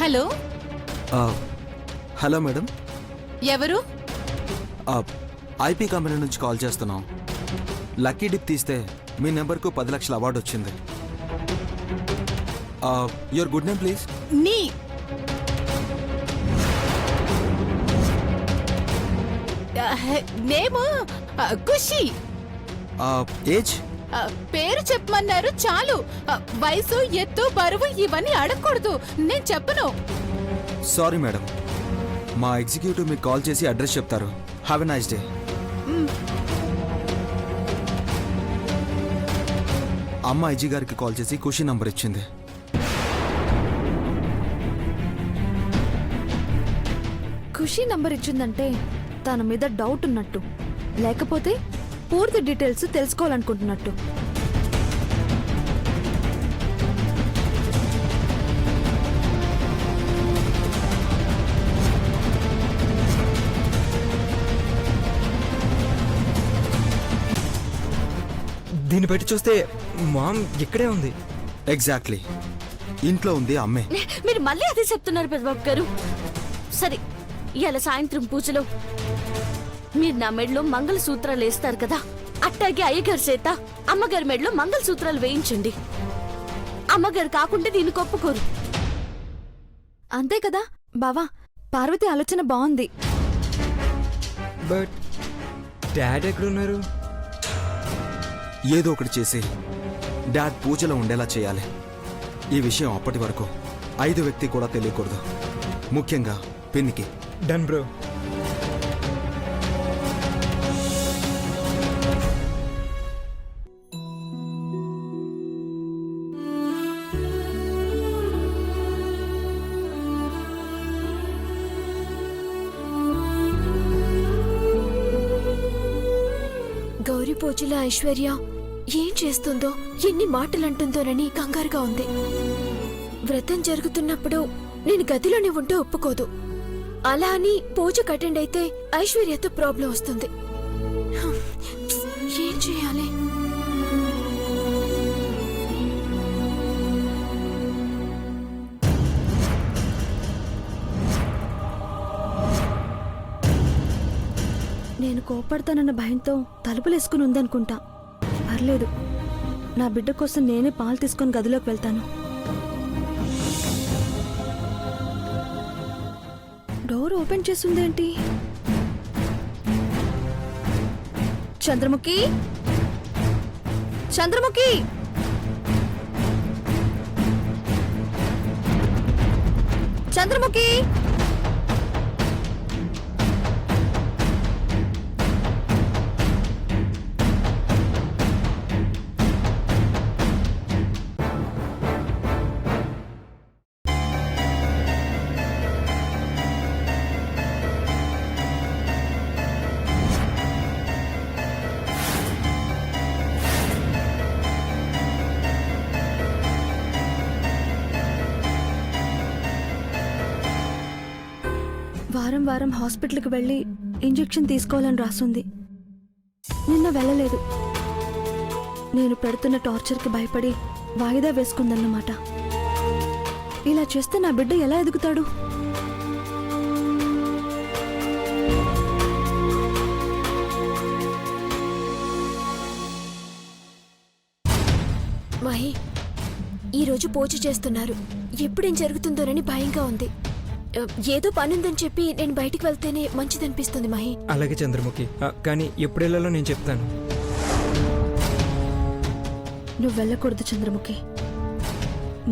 Hello hello madam, ఎవరు? IP company నుంచి call చేస్తున్నాం. లక్కీ డిప్ తీస్తే మీ నెంబర్కు 10 లక్షల అవార్డు వచ్చింది. Your good name please. నీ నేము ఖుషి. ఏజ్? పేరు చెప్పమన్నారు చాలు. వయసు, ఎత్తు, బరువు ఇవన్నీ అడగకూడదు. నేను చెప్పను. సారీ మేడం, మా ఎగ్జిక్యూటివ్ మీకు కాల్ చేసి అడ్రస్ చెప్తారు. Have a nice day. అమ్మ ఐజీ గారికి కాల్ చేసి ఖుషి నంబర్ ఇచ్చింది. ఖుషి నంబర్ ఇచ్చిందంటే తన మీద డౌట్ ఉన్నట్టు, లేకపోతే పూర్తి డీటెయిల్స్ తెలుసుకోవాలనుకుంటున్నట్టు. దీన్ని బట్టి చూస్తే మామ్ ఇక్కడే ఉంది. ఎగ్జాక్ట్లీ, ఇంట్లో ఉంది అమ్మే. మీరు మళ్ళీ అదే చెప్తున్నారు పెద్దబాబు గారు. సరే, ఇవాళ సాయంత్రం పూజలో మీరు నా మెడలో మంగళసూత్రాలు వేస్తారు కదా, అట్టాగే అయ్యగారి చేత అమ్మగారి మెడలో మంగళసూత్రాలు వేయించండి. అమ్మగారు కాకుంటే దీన్ని ఒప్పుకోరు. అంతే కదా బావా, పార్వతి ఆలోచన బాగుంది. బట్ డాడ్ ఎక్కడున్నారు? ఏదో ఒకటి చేసి డాడ్ పూజలో ఉండేలా చేయాలి. ఈ విషయం అప్పటి వరకు 5 వ్యక్తి కూడా తెలియకూడదు, ముఖ్యంగా పిన్నికి. Done bro. గౌరీ పూజల ఐశ్వర్య ఏం చేస్తుందో, ఎన్ని మాటలంటుందోనని కంగారుగా ఉంది. వ్రతం జరుగుతున్నప్పుడు నేను గదిలోనే ఉంటే ఒప్పుకోదు. అలా అని పూజకు అటెండ్ అయితే ఐశ్వర్యతో ప్రాబ్లం వస్తుంది. ఏం చేయాలి? నేను కోపడతానన్న భయంతో తలుపులేసుకుని ఉందనుకుంటా. పర్లేదు, నా బిడ్డ కోసం నేనే పాలు తీసుకుని గదిలోకి వెళ్తాను. డోర్ ఓపెన్ చేస్తుందేంటి? చంద్రముఖి, చంద్రముఖి, చంద్రముఖి. వారం వారం హాస్పిటల్కి వెళ్ళి ఇంజెక్షన్ తీసుకోవాలని రాసుంది. నిన్న వెళ్ళలేదు. నేను పెడుతున్న టార్చర్కి భయపడి వాయిదా వేసుకుందన్నమాట. ఇలా చేస్తే నా బిడ్డ ఎలా ఎదుగుతాడు? మహి, ఈరోజు పూజ చేస్తున్నారు. ఎప్పుడేం జరుగుతుందోనని భయంగా ఉంది. ఏదో పనుందని చెప్పి నేను బయటికి వెళ్తేనే మంచిదనిపిస్తుంది మహి. అలాగే చంద్రముఖి, కానీ ఎప్పుడెళ్ళాలో నేను చెప్తాను. నువ్వు వెళ్ళకూడదు చంద్రముఖి.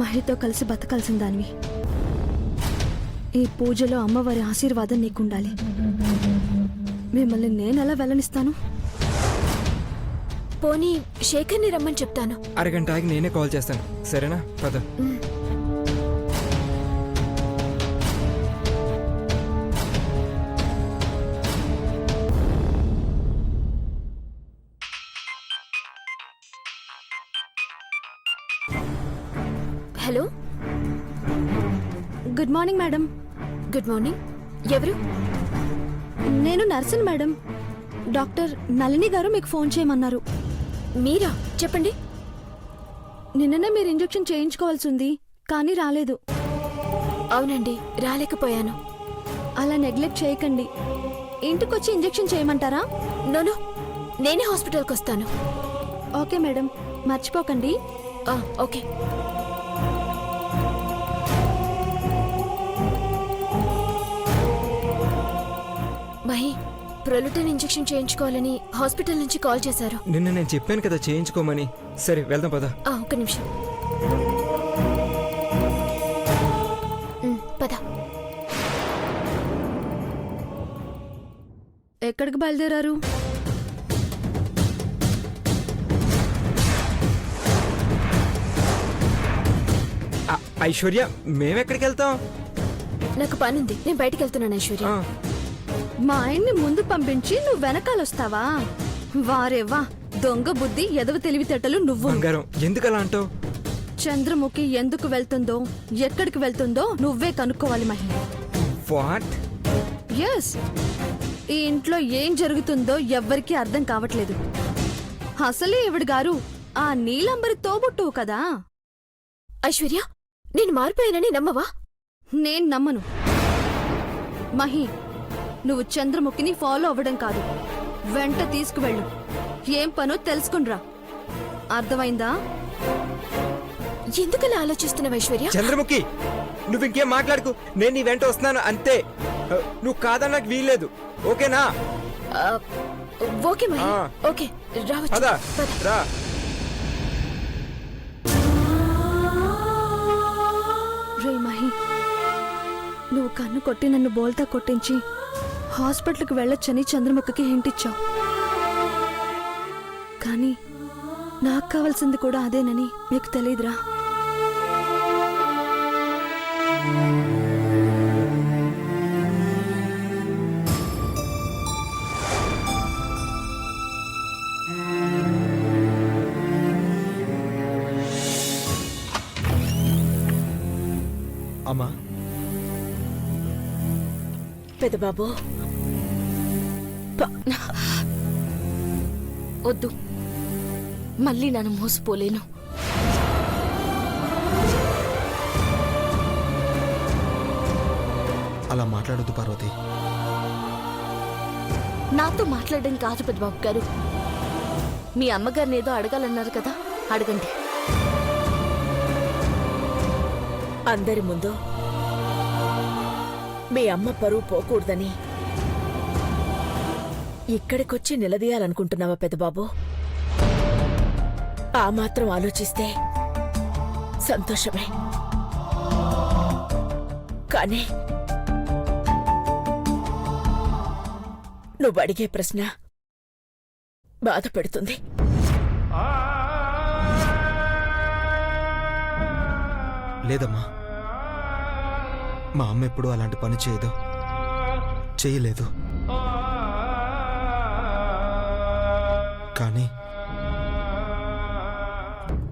మహితో కలిసి బతకాల్సిన దానివి. ఈ పూజలో అమ్మవారి ఆశీర్వాదం నీకుండాలి. మిమ్మల్ని నేనెలా వెళ్ళనిస్తాను? పోనీ శేఖర్ని రమ్మని చెప్తాను. అరగంట ఆగి నేనే కాల్ చేస్తాను, సరేనా? పద. Hello, good morning madam. Good morning. ఎవరు? నేను నర్సుని మేడం. డాక్టర్ నళిని గారు మీకు ఫోన్ చేయమన్నారు. మీరా? చెప్పండి. నిన్ననే మీరు ఇంజెక్షన్ చేయించుకోవాల్సి ఉంది, కానీ రాలేదు. అవునండి, రాలేకపోయాను. అలా నెగ్లెక్ట్ చేయకండి. ఇంటికొచ్చి ఇంజెక్షన్ చేయమంటారా? నోను, నేనే హాస్పిటల్కి వస్తాను. ఓకే మేడం, మర్చిపోకండి. ఓకే. మహి, ప్రొలుటన్ ఇంజెక్షన్ చేయించుకోవాలని హాస్పిటల్ నుంచి కాల్ చేశారు. నిన్న నేను చెప్పాను కదా చేయించుకోమని. సరే వెళ్దాం పద. ఒక్క నిమిషం. పద. ఎక్కడికి బయలుదేరారు? ఐశ్వర్య, మేమెక్కడికి వెళ్తాం? నాకు పనుంది, నేను బయటికి వెళ్తున్నాను ఐశ్వర్య. ఆ, మా ఆయన్ని ముందు పంపించి నువ్వు వెనకాలొస్తావా? వారేవా, దొంగ బుద్ధి, ఎదవ తెలివితేటలు నువ్వు. బంగారం, ఎందుకలా అంటావు? చంద్రముఖి ఎందుకు వెళ్తుందో, ఎక్కడికి వెళ్తుందో నువ్వే కనుక్కోవాలి మహి. వాట్? ఎస్, ఈ ఇంట్లో ఏం జరుగుతుందో ఎవ్వరికీ అర్థం కావట్లేదు. అసలే ఈవిడ గారు ఆ నీలంబరి తోబుట్టువు కదా. ఐశ్వర్య, నేను మారిపోయానని నమ్మవా? నేను నమ్మను. మహి, నువ్వు చంద్రముఖిని ఫాలో అవ్వడం కాదు, వెంట తీసుకువెళ్ళు. ఏం పనో తెలుసుకునిరా. అర్థమైందా? ఎందుకలా ఆలోచిస్తున్నావు ఐశ్వర్య? చంద్రముఖి, నువ్వు ఇంకేం మాట్లాడుకు. నేను నీ వెంట వస్తున్నాను అంతే. నువ్వు కాదన్నకు వీల్లేదు. ఓకేనా? ఓకే మహి, ఆ. ఓకే, రావచ్చు. పద, పద. రా. రే మహి, నువ్వు కన్ను కొట్టి నన్ను బోల్తా కొట్టించి హాస్పిటల్కి వెళ్ళొచ్చని చంద్రముఖికి హింట్ ఇచ్చావు. కానీ నాకు కావాల్సింది కూడా అదేనని నీకు తెలీదురా. అమ్మా, పెదబాబు, వద్దు, మళ్ళీ నన్ను మోసపోలేను. అలా మాట్లాడొద్దు పార్వతి. నాతో మాట్లాడడం కాదు పెద్దబాబు గారు. మీ అమ్మగారిని ఏదో అడగాలన్నారు కదా, అడగండి. అందరి ముందు మీ అమ్మ పరువు పోకూడదని ఇక్కడికొచ్చి నిలదీయాలనుకుంటున్నావా పెద్దబాబు? ఆ మాత్రం ఆలోచిస్తే సంతోషమే. కానీ నువ్వు అడిగే ప్రశ్న బాధ పెడుతుంది. లేదమ్మా, మా అమ్మ ఎప్పుడూ అలాంటి పని చేయలేదు. కానీ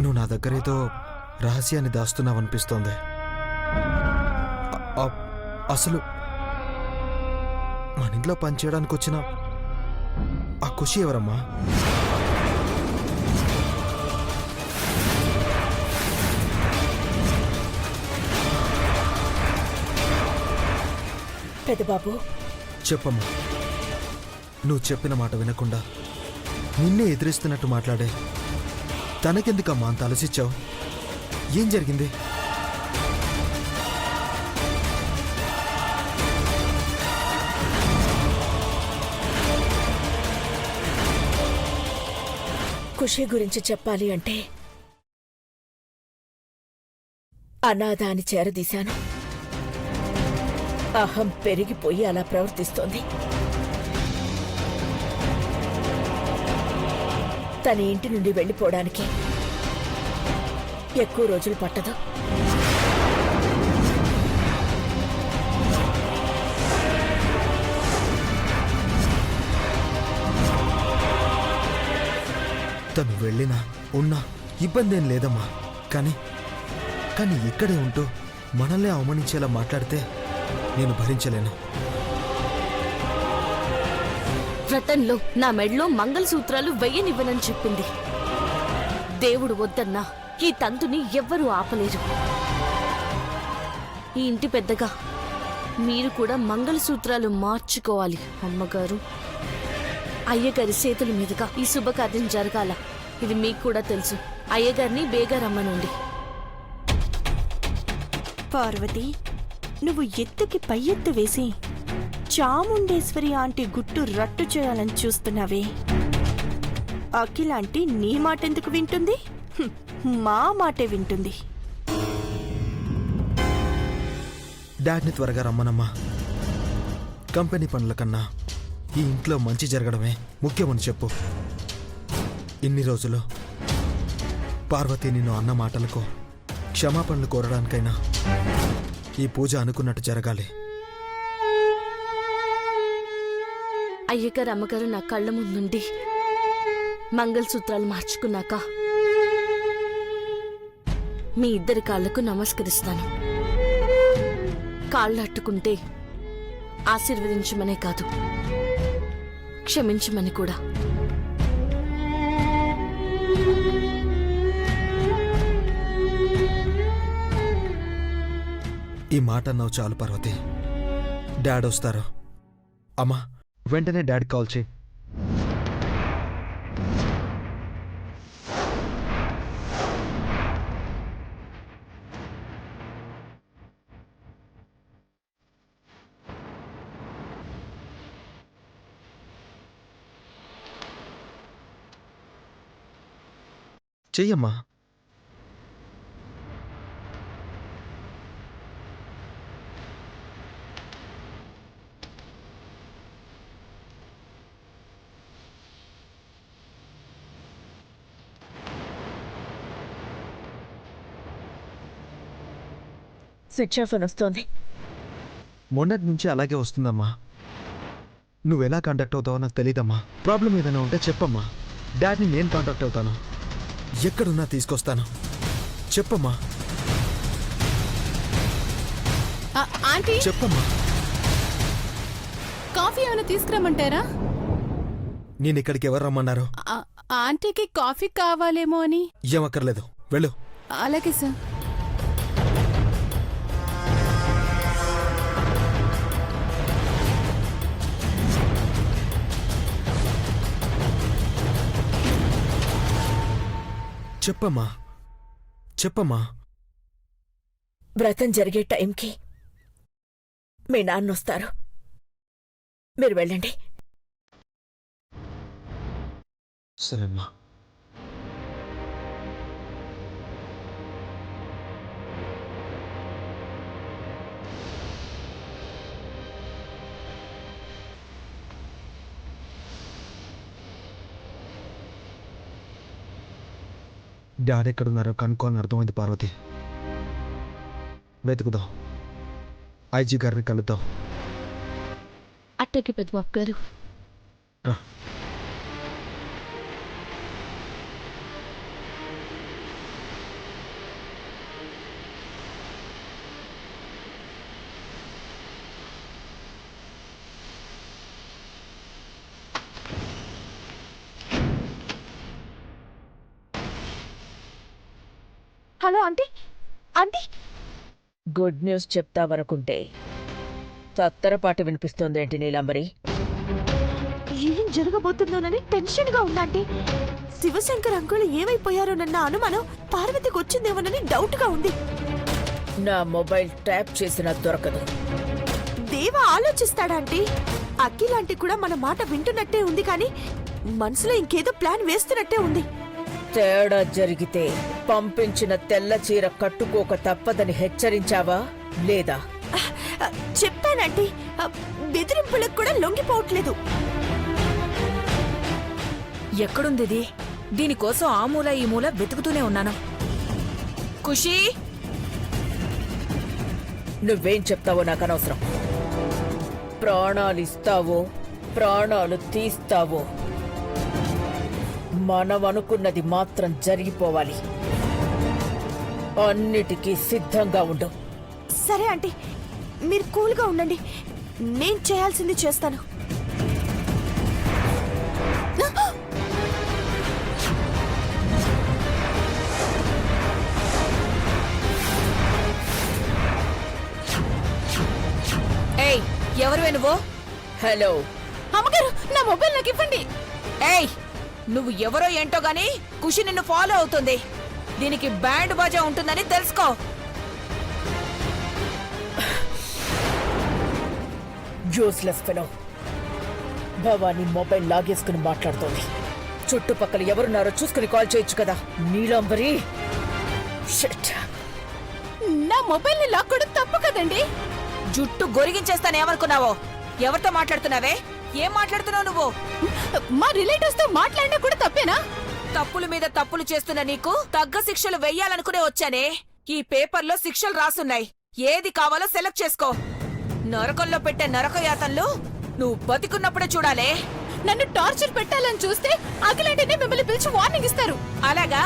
నువ్వు నా దగ్గర ఏదో రహస్యాన్ని దాస్తున్నావనిపిస్తోంది. అసలు మన ఇంట్లో పనిచేయడానికి వచ్చిన ఆ ఖుషి ఎవరమ్మా? పెద్దబాబు, చెప్పమ్మా. నువ్వు చెప్పిన మాట వినకుండా నిన్నే ఎదిరిస్తున్నట్టు మాట్లాడే తనకెందుకమ్మా అంత అలసిచ్చావు? ఏం జరిగింది? ఖుషి గురించి చెప్పాలి అంటే అనాథ అని చేరదీశాను. అహం పెరిగిపోయి అలా ప్రవర్తిస్తోంది. తన ఇంటి నుండి వెళ్ళిపోవడానికి ఎక్కువ రోజులు పట్టదు. తను వెళ్ళినా ఉన్నా ఇబ్బందేం లేదమ్మా. కానీ ఇక్కడే ఉంటూ మనల్ని అవమానించేలా మాట్లాడితే నేను భరించలేను. వ్రతంలో నా మెడలో మంగళసూత్రాలు వెయ్యనివ్వనని చెప్పింది. దేవుడు వద్దన్నా ఈ తంతుని ఎవ్వరూ ఆపలేరు. ఈ ఇంటి పెద్దగా మీరు కూడా మంగళసూత్రాలు మార్చుకోవాలి అమ్మగారు. అయ్యగారి చేతుల మీదుగా ఈ శుభకార్యం జరగాల. ఇది మీకు కూడా తెలుసు. అయ్యగారిని బేగా రమ్మనండి. పార్వతి, నువ్వు ఎత్తుకి పై ఎత్తు వేసి చాముండేశ్వరి ఆంటీ గుట్టు రట్టు చేయాలని చూస్తున్నావే. అఖిలాంటి నీ మాటెందుకు వింటుంది? మా మాటే వింటుంది. డాడ్ని త్వరగా రమ్మనమ్మా. కంపెనీ పనుల కన్నా ఈ ఇంట్లో మంచి జరగడమే ముఖ్యమని చెప్పు. ఇన్ని రోజులు పార్వతి నిన్ను అన్న మాటలకు క్షమాపణలు కోరడానికైనా ఈ పూజ అనుకున్నట్టు జరగాలి. అయ్యగారు అమ్మగారు నా కళ్ళ ముందుండి మంగళసూత్రాలు మార్చుకున్నాక మీ ఇద్దరి కాళ్లకు నమస్కరిస్తాను. కాళ్ళు అట్టుకుంటే ఆశీర్వదించమనే కాదు, క్షమించమని కూడా. ఈ మాట అన్నావు చాలు పార్వతి. డాడ్ వస్తారు. అమ్మా, వెంటనే డాడ్ కాల్ చేయి. చెయ్యమ్మా. స్విచ్ ఆఫ్ అని వస్తోంది. మొన్నటి నుంచి అలాగే వస్తుందమ్మా. నువ్వెలా కాంటాక్ట్ అవుతావో నాకు తెలీదమ్మా. ప్రాబ్లం ఏదైనా ఉంటే చెప్పమ్మా. డాడ్ని నేను కాంటాక్ట్ అవుతాను. ఎక్కడున్నా తీసుకొస్తాను. చెప్పమ్మా. ఆంటీ, చెప్పమ్మా. కాఫీ ఏమైనా తీసుకురమ్మంటారా? నేను ఇక్కడికి ఎవరు రమ్మన్నారు? ఆంటీకి కాఫీ కావాలేమో అని. ఏమక్కర్లేదు, వెళ్ళు. అలాగే సార్. చెప్పమ్మా. చెప్పమ్మా. వ్రతం జరిగే టైంకి మీ నాన్న వస్తారు. మీరు వెళ్ళండి. సరేమ్మా. డాడీ ఎక్కడున్నారో కనుక్కోని అర్థమైంది పార్వతి. వెతుకుదాం. ఐజీ గారిని కలుద్దాం. అట్టకి పెద్దబాబు గారు. రా. Hello aunty. Aunty, good news చెప్తావనుకుంటే తత్తరపాటు వినిపిస్తోందేంటి నీలాంబరి? ఏం జరగబోతుందోనని టెన్షన్ గా ఉందంటే శివశంకర్ అంకుల్ ఏమైపోయారోనన్న అనుమానం పార్వతికి వచ్చిందేమోనని డౌట్ గా ఉంది. నా మొబైల్ ట్యాప్ చేసినా దొరకదు. దేవ ఆలోచిస్తాడంటే అఖిలాంటి కూడా మన మాట వింటున్నట్టే ఉంది, కానీ మనసులో ఇంకేదో ప్లాన్ వేస్తున్నట్టే ఉంది. తేడా జరిగితే పంపించిన తెల్ల చీర కట్టుకోక తప్పదని హెచ్చరించావా లేదా? చెప్పానంటే బెదిరింపులకు కూడా లొంగిపోవట్లేదు. ఎక్కడుందిది? దీనికోసం ఆ మూల ఈ మూల వెతుకుతూనే ఉన్నాను. ఖుషీ, నువ్వేం చెప్తావో నాకు అనవసరం. ప్రాణాలు ఇస్తావో ప్రాణాలు తీస్తావో మనం అనుకున్నది మాత్రం జరిగిపోవాలి. అన్నిటికీ సిద్ధంగా ఉండు. సరే ఆంటీ, మీరు కూల్గా ఉండండి. నేను చేయాల్సింది చేస్తాను. ఎవరివే నువ్వు? హలో. అమ్మగారు నా మొబైల్ నాకు ఇవ్వండి. ఏయ్, నువ్వు ఎవరో ఏంటో గాని ఖుషి నిన్ను ఫాలో అవుతుంది. దీనికి బ్యాండ్ బాజా ఉంటుందని తెలుసుకో. Useless fellow. భవానీ మొబైల్ లాగేసుకుని మాట్లాడుతోంది. చుట్టుపక్కల ఎవరున్నారో చూసుకుని కాల్ చేయొచ్చు కదా. నీలాంబరి. షిట్. నా మొబైల్ ని లాక్కోవడం తప్పు కదండి. జుట్టు గొరిగించేస్తానేమనుకున్నావో? ఎవరితో మాట్లాడుతున్నావే? ఏం మాట్లాడుతున్నావు నువ్వు? మా రిలేటివ్స్ తో మాట్లాడినా కూడా తప్పేనా? తప్పుల మీద తప్పులు చేస్తున్న నీకు తగ్గ శిక్షలు వెయ్యాలనుకునే వచ్చానే. ఈ పేపర్లో శిక్షలు రాసున్నాయి. ఏది కావాలో సెలెక్ట్ చేసుకో. నరకంలో పెట్టే నరకయాతనలు నువ్వు బతికున్నప్పుడే చూడాలే. నన్ను టార్చర్ పెట్టాలని చూస్తే అఖిలంటేనే మిమ్మల్ని పిలిచి వార్నింగ్ ఇస్తారు. అలాగా?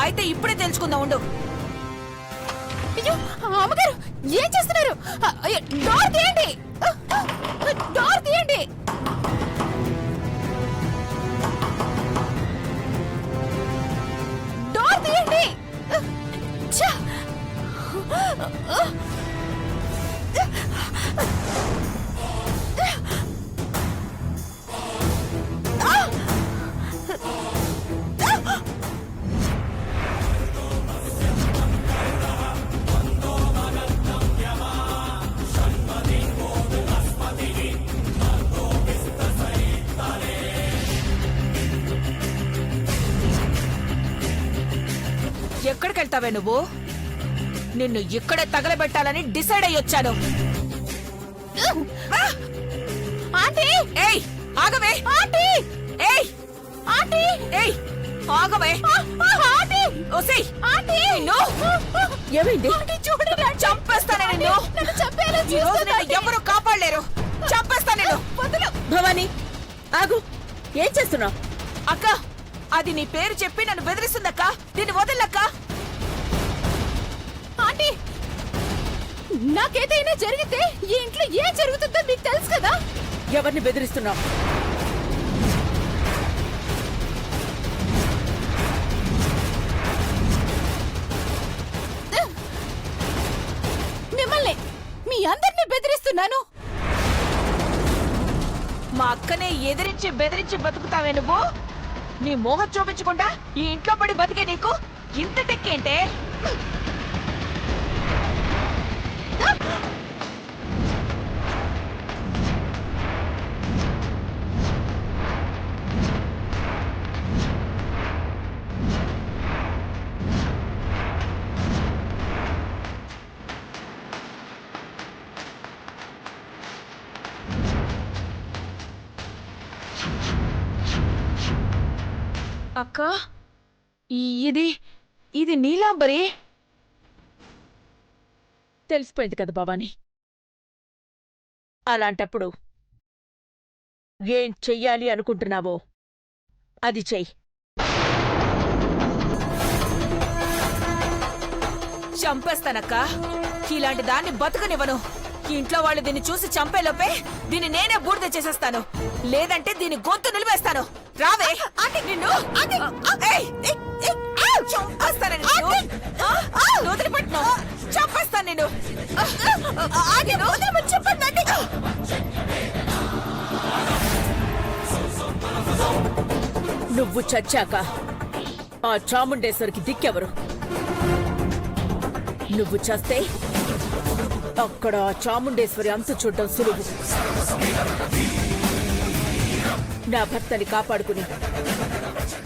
అయితే ఇప్పుడే తెలుసుకుందాం ఉండు. అయ్యో అమ్మగారు ఏం చేస్తున్నారు? అయ్యో, డోర్ తీయండి, డోర్ తీయండి. డోర్ తీయండి. ఛ! ఎక్కడికెళ్తావే నువ్వు? నిన్ను ఇక్కడే తగలబెట్టాలని డిసైడ్ అయ్యొచ్చాను. ఆంటీ! ఏయ్, ఆగవే! ఆంటీ! ఏయ్, ఆంటీ! ఏయ్, ఆగవే! ఆంటీ! ఓసేయ్, ఆంటీ! నిన్ను ఏమైంది? ఆంటీ చూడండి, చంపేస్తానే నిన్ను. నన్ను చంపేయాలని ఈ రోజు చూస్తుంది నిన్ను ఆంటీ. ఎవరు కాపాడలేరు. చంపేస్తా నేను. వదలు. భవానీ ఆగు. ఏం చేస్తున్నావు? అక్క, అది నీ పేరు చెప్పి నన్ను బెదిరిస్తుందక్క. దీన్ని వదలక్క. ఆంటీ, నాకేదైనా జరిగితే ఈ ఇంట్లో ఏం జరుగుతుందో మీకు తెలుసు కదా. ఎవరిని బెదిరిస్తున్నావు? మిమ్మల్ని, మీ అందరినీ బెదిరిస్తున్నాను. మా అక్కనే ఎదిరించి బెదిరించి బతుకుతావే నువ్వు? నీ మోహం చూపించకుండా ఈ ఇంట్లో పడి బతికే నీకు ఇంత టెక్కేంటే? అక్క, ఇది నీలాంబరి. తెలిసిపోయింది కదా భవానీ. అలాంటప్పుడు ఏం చెయ్యాలి అనుకుంటున్నావో అది చెయ్యి. చంపేస్తానక్క. ఇలాంటి దాన్ని బతుకనివ్వను. ఇంట్లో వాళ్ళు దీన్ని చూసి చంపేలోపే దీన్ని నేనే బూడిద చేసేస్తాను. లేదంటే దీన్ని గొంతు నిలిపేస్తాను. రావే నిన్ను. చంపేస్తాను నిన్ను. వదిలిపెట్టను. చంపేస్తాను నిన్ను. చెప్పండి. నువ్వు చచ్చాక ఆ చాముండేశ్వరికి దిక్కెవరు? నువ్వు చస్తే అక్కడ ఆ చాముండేశ్వరి అంతు చూడడం సులువు. నా భర్తని కాపాడుకుని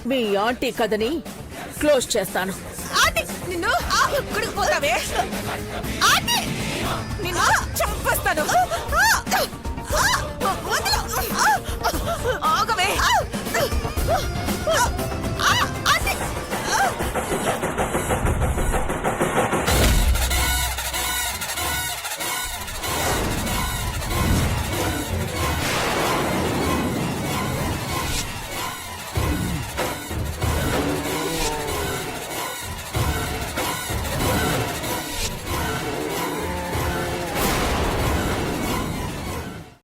మీ ఆంటీ కథని క్లోజ్ చేస్తాను. నిన్ను ఎక్కడికి పోతావే? నిన్ను చంపేస్తాను.